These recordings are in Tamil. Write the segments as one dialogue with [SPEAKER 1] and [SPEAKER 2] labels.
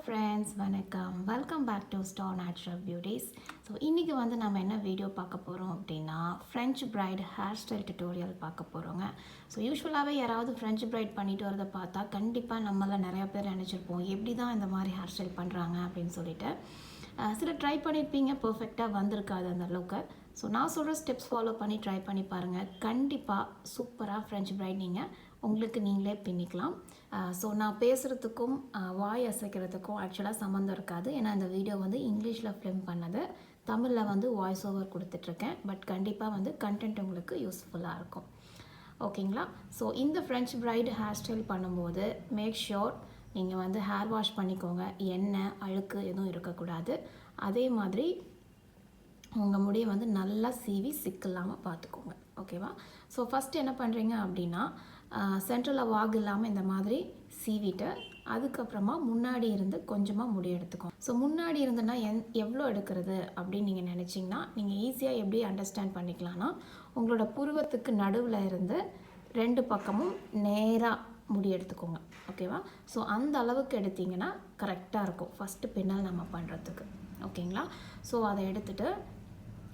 [SPEAKER 1] friends, வணக்கம். Welcome back to Starnaturalbeauties. So இன்றைக்கி வந்து நம்ம என்ன வீடியோ பார்க்க போகிறோம் அப்படின்னா French bride hair style tutorial பார்க்க போகிறோங்க. ஸோ யூஸ்வலாகவே யாராவது French bride பண்ணிட்டு வரதை பார்த்தா கண்டிப்பாக நம்மள நிறையா பேர் நினச்சிருப்போம் எப்படி தான் இந்த மாதிரி ஹேர் ஸ்டைல் பண்ணுறாங்க அப்படின்னு சொல்லிட்டு. சில ட்ரை பண்ணியிருப்பீங்க, பர்ஃபெக்டாக வந்திருக்காது அந்த அளவுக்கு. ஸோ நான் சொல்கிற ஸ்டெப்ஸ் ஃபாலோ பண்ணி ட்ரை பண்ணி பாருங்கள். கண்டிப்பாக சூப்பராக French bride நீங்கள் உங்களுக்கு நீங்களே பின்னிக்கலாம். ஸோ நான் பேசுகிறதுக்கும் வாய் அசைக்கிறதுக்கும் ஆக்சுவலாக சம்மந்தம் இருக்காது. ஏன்னா இந்த வீடியோ வந்து இங்கிலீஷில் ஃபிலிம் பண்ணது, தமிழில் வந்து வாய்ஸ் ஓவர் கொடுத்துட்ருக்கேன். பட் கண்டிப்பாக வந்து கண்டென்ட் உங்களுக்கு யூஸ்ஃபுல்லாக இருக்கும். ஓகேங்களா? ஸோ இந்த ஃப்ரெஞ்ச் பிரைடு ஹேர் ஸ்டைல் பண்ணும்போது மேக் ஷோர் நீங்கள் வந்து ஹேர் வாஷ் பண்ணிக்கோங்க. எண்ணெய் அழுக்கு எதுவும் இருக்கக்கூடாது. அதே மாதிரி உங்கள் முடியை வந்து நல்லா சீவி சிக்கில்லாமல் பார்த்துக்கோங்க. ஓகேவா? ஸோ ஃபஸ்ட்டு என்ன பண்ணுறீங்க அப்படின்னா, சென்ட்ரலில் வாக் இல்லாமல் இந்த மாதிரி சீவிட்டு அதுக்கப்புறமா முன்னாடி இருந்து கொஞ்சமாக முடி எடுத்துக்கோங்க. ஸோ முன்னாடி இருந்துன்னா எவ்வளோ எடுக்கிறது அப்படின்னு நீங்கள் நினச்சிங்கன்னா நீங்கள் ஈஸியாக எப்படி அண்டர்ஸ்டாண்ட் பண்ணிக்கலாம்னா, உங்களோட புருவத்துக்கு நடுவில் இருந்து ரெண்டு பக்கமும் நேராக முடி எடுத்துக்கோங்க. ஓகேவா? ஸோ அந்த அளவுக்கு எடுத்திங்கன்னா கரெக்டாக இருக்கும் ஃபஸ்ட்டு பின்னல் நம்ம பண்ணுறதுக்கு. ஓகேங்களா? ஸோ அதை எடுத்துகிட்டு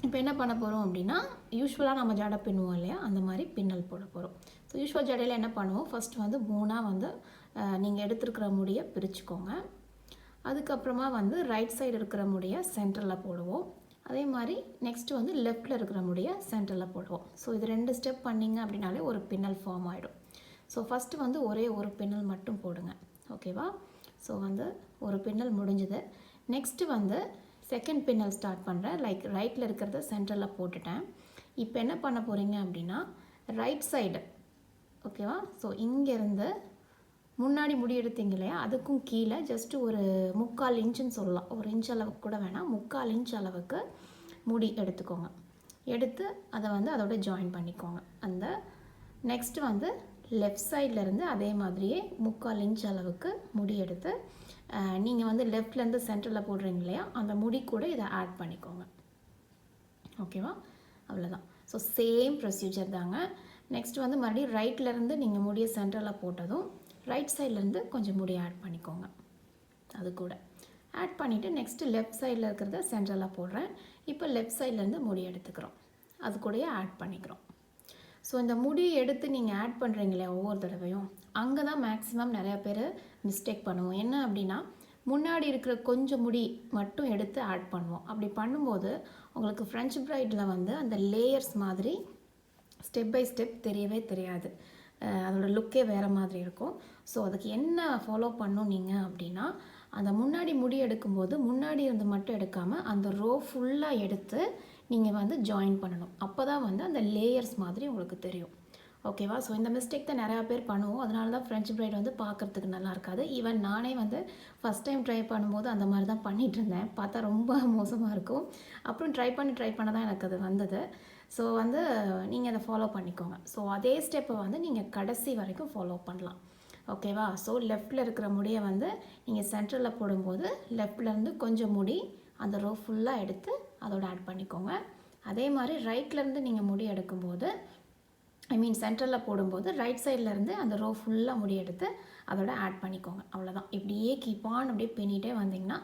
[SPEAKER 1] இப்போ என்ன பண்ண போகிறோம் அப்படின்னா, யூஸ்வலாக நம்ம ஜடை பின்னுவோம் இல்லையா, அந்த மாதிரி பின்னல் போட போகிறோம். ஸோ யூஸ்வல் ஜடையில் என்ன பண்ணுவோம், ஃபஸ்ட் வந்து மூணாக வந்து நீங்கள் எடுத்துருக்கிற முடியை பிரிச்சுக்கோங்க. அதுக்கப்புறமா வந்து ரைட் சைடு இருக்கிற முடியை சென்டரில் போடுவோம். அதே மாதிரி நெக்ஸ்ட்டு வந்து லெஃப்டில் இருக்கிற முடியை சென்டரில் போடுவோம். ஸோ இது 2 ஸ்டெப் பண்ணிங்க அப்படின்னாலே ஒரு பின்னல் ஃபார்ம் ஆகிடும். ஸோ ஃபஸ்ட்டு வந்து ஒரே ஒரு பின்னல் மட்டும் போடுங்க. ஓகேவா? ஸோ வந்து ஒரு பின்னல் முடிஞ்சுது. நெக்ஸ்ட்டு வந்து செகண்ட் பின்னல் ஸ்டார்ட் பண்ணுறேன். லைக் ரைட்டில் இருக்கிறத சென்டரில் போட்டுட்டேன். இப்போ என்ன பண்ண போகிறீங்க அப்படின்னா, ரைட் சைடு ஓகேவா? ஸோ இங்கேருந்து முன்னாடி முடி எடுத்தீங்க இல்லையா, அதுக்கும் கீழே ஜஸ்ட்டு ஒரு 3/4 இன்ச்சுன்னு சொல்லலாம். ஒரு இன்ச் அளவுக்கு கூட வேணாம், 3/4 இன்ச் அளவுக்கு முடி எடுத்துக்கோங்க. எடுத்து அதை வந்து அதோட ஜாயின் பண்ணிக்கோங்க. அந்த நெக்ஸ்ட்டு வந்து லெஃப்ட் சைட்லேருந்து அதே மாதிரியே 3/4 இன்ச் அளவுக்கு முடி எடுத்து நீங்கள் வந்து லெஃப்ட்லேருந்து சென்டரில் போடுறீங்க இல்லையா, அந்த முடி கூட இதை ஆட் பண்ணிக்கோங்க. ஓகேவா? அவ்வளோதான். ஸோ சேம் ப்ரொசீஜர் தாங்க. நெக்ஸ்ட் வந்து மறுபடியும் ரைட்லேருந்து நீங்கள் முடியை சென்டரில் போட்டதும் ரைட் சைட்லேருந்து கொஞ்சம் முடியை ஆட் பண்ணிக்கோங்க. அது கூட ஆட் பண்ணிவிட்டு நெக்ஸ்ட்டு லெஃப்ட் சைடில் இருக்கிறத சென்டரில் போடுறேன். இப்போ லெஃப்ட் சைட்லேருந்து முடி எடுத்துக்கிறோம், அது கூடயே ஆட் பண்ணிக்கிறோம். ஸோ இந்த முடி எடுத்து நீங்கள் ஆட் பண்ணுறீங்களே ஒவ்வொரு தடவையும், அங்கே தான் மேக்ஸிமம் நிறையா பேர் மிஸ்டேக் பண்ணுவோம். என்ன அப்படின்னா, முன்னாடி இருக்கிற கொஞ்சம் முடி மட்டும் எடுத்து ஆட் பண்ணுவோம். அப்படி பண்ணும்போது உங்களுக்கு ஃப்ரெஞ்ச் பிரைடில் வந்து அந்த லேயர்ஸ் மாதிரி ஸ்டெப் பை ஸ்டெப் தெரியவே தெரியாது. அதோட லுக்கே வேறு மாதிரி இருக்கும். ஸோ அதுக்கு என்ன ஃபாலோ பண்ணணும் நீங்கள் அப்படின்னா, அந்த முன்னாடி முடி எடுக்கும்போது முன்னாடி இருந்து மட்டும் எடுக்காமல் அந்த ரோ ஃபுல்லாக எடுத்து நீங்கள் வந்து ஜாயின் பண்ணணும். அப்போ தான் வந்து அந்த லேயர்ஸ் மாதிரி உங்களுக்கு தெரியும். ஓகேவா? ஸோ இந்த மிஸ்டேக் தான் நிறையா பேர் பண்ணுவோம். அதனால தான் ஃப்ரெஞ்ச் பிரைட் வந்து பார்க்குறதுக்கு நல்லா இருக்காது. ஈவன் நானே வந்து ஃபஸ்ட் டைம் ட்ரை பண்ணும்போது அந்த மாதிரி தான் பண்ணிகிட்டு இருந்தேன். பார்த்தா ரொம்ப மோசமாக இருக்கும். அப்புறம் ட்ரை பண்ண தான் எனக்கு அது வந்தது. ஸோ வந்து நீங்கள் அதை ஃபாலோ பண்ணிக்கோங்க. ஸோ அதே ஸ்டெப்பை வந்து நீங்கள் கடைசி வரைக்கும் ஃபாலோ பண்ணலாம். ஓகேவா? ஸோ லெஃப்டில் இருக்கிற முடியை வந்து நீங்கள் சென்டரில் போடும்போது லெஃப்ட்லேருந்து கொஞ்சம் முடி அந்த ரோ ஃபுல்லாக எடுத்து அதோட ஆட் பண்ணிக்கோங்க. அதே மாதிரி ரைட்லேருந்து நீங்கள் முடி எடுக்கும்போது, சென்டரில் போடும்போது ரைட் சைட்லேருந்து அந்த ரோ ஃபுல்லாக முடி எடுத்து அதோட ஆட் பண்ணிக்கோங்க. அவ்வளோதான். இப்படியே கீப் ஆன் அப்படியே பின்னிட்டே வந்தீங்கன்னா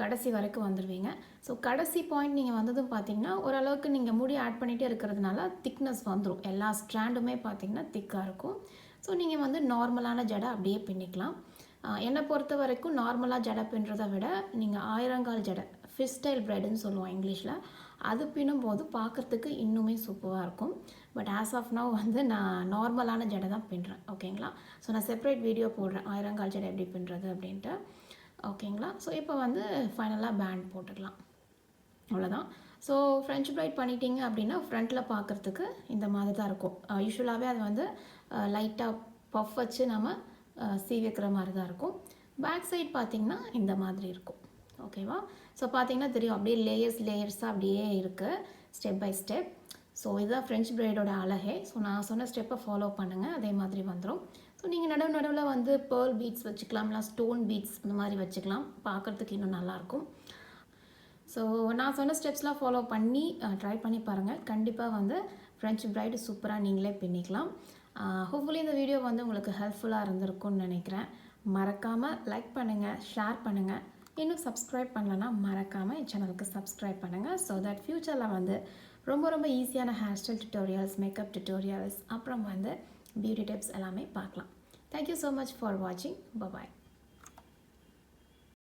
[SPEAKER 1] கடைசி வரைக்கும் வந்துடுவீங்க. ஸோ கடைசி பாயிண்ட் நீங்கள் வந்ததும் பார்த்தீங்கன்னா ஓரளவுக்கு நீங்கள் முடி ஆட் பண்ணிகிட்டே இருக்கிறதுனால திக்னஸ் வந்துடும். எல்லா ஸ்ட்ராண்டுமே பார்த்தீங்கன்னா திக்காக இருக்கும். ஸோ நீங்கள் வந்து நார்மலான ஜடை அப்படியே பின்னிக்கலாம். என்னை பொறுத்த வரைக்கும் நார்மலாக ஜடை பின்னுறதை விட நீங்கள் ஆயிரங்கால் ஜடை, ஃபிஷ் ஸ்டைல் பிரைடுன்னு சொல்லுவோம் இங்கிலீஷில், அது பின்னும்போது பார்க்குறதுக்கு இன்னுமே சூப்பராக இருக்கும். பட் ஆஸ் ஆஃப் நவ் வந்து நான் நார்மலான ஜடை தான் பின்னுறேன். ஓகேங்களா? ஸோ நான் செப்பரேட் வீடியோ போடுறேன் ஆயிரங்கால் ஜடை எப்படி பின்னுறது அப்படின்ட்டு. ஓகேங்களா? ஸோ இப்போ வந்து ஃபைனலாக பேண்ட் போட்டுக்கலாம். அவ்வளோதான். ஸோ ஃப்ரெஞ்ச் பிரைட் பண்ணிட்டீங்க அப்படின்னா ஃப்ரண்ட்டில் பார்க்குறதுக்கு இந்த மாதிரி தான் இருக்கும். யூஸ்வலாகவே அது வந்து லைட்டாக பஃப் வச்சு நம்ம சீவிக்கிற மாதிரி தான் இருக்கும். பேக் சைட் பார்த்திங்கன்னா இந்த மாதிரி இருக்கும். ஓகேவா? ஸோ பார்த்திங்கன்னா தெரியும், அப்படியே லேயர்ஸாக அப்படியே இருக்குது ஸ்டெப் பை ஸ்டெப். ஸோ இதுதான் ஃப்ரெஞ்ச் பிரைடோட அழகே. ஸோ நான் சொன்ன ஸ்டெப்பை ஃபாலோ பண்ணுங்கள், அதே மாதிரி வந்துடும். ஸோ நீங்கள் நடுவில் வந்து பேர்ல் பீட்ஸ் வச்சுக்கலாம், இல்லை ஸ்டோன் பீட்ஸ் இந்த மாதிரி வச்சுக்கலாம். பார்க்குறதுக்கு இன்னும் நல்லாயிருக்கும். ஸோ நான் சொன்ன ஸ்டெப்ஸ்லாம் ஃபாலோ பண்ணி ட்ரை பண்ணி பாருங்கள். கண்டிப்பாக வந்து ஃப்ரெஞ்ச் பிரைடு சூப்பராக நீங்களே பின்னிக்கலாம். ஹோப்ஃபுல்லி இந்த வீடியோ வந்து உங்களுக்கு ஹெல்ப்ஃபுல்லாக இருந்திருக்கும்னு நினைக்கிறேன். மறக்காமல் லைக் பண்ணுங்கள், ஷேர் பண்ணுங்கள். இன்னும் சப்ஸ்கிரைப் பண்ணலன்னா மறக்காமல் என் சேனலுக்கு சப்ஸ்கிரைப் பண்ணுங்கள். ஸோ தட் ஃப்யூச்சரில் வந்து ரொம்ப ரொம்ப ஈஸியான hair style tutorials, makeup tutorials, அப்புறம் வந்து பியூட்டி டிப்ஸ் எல்லாமே பார்க்கலாம். தேங்க்யூ ஸோ மச் ஃபார் வாட்சிங். பாய்.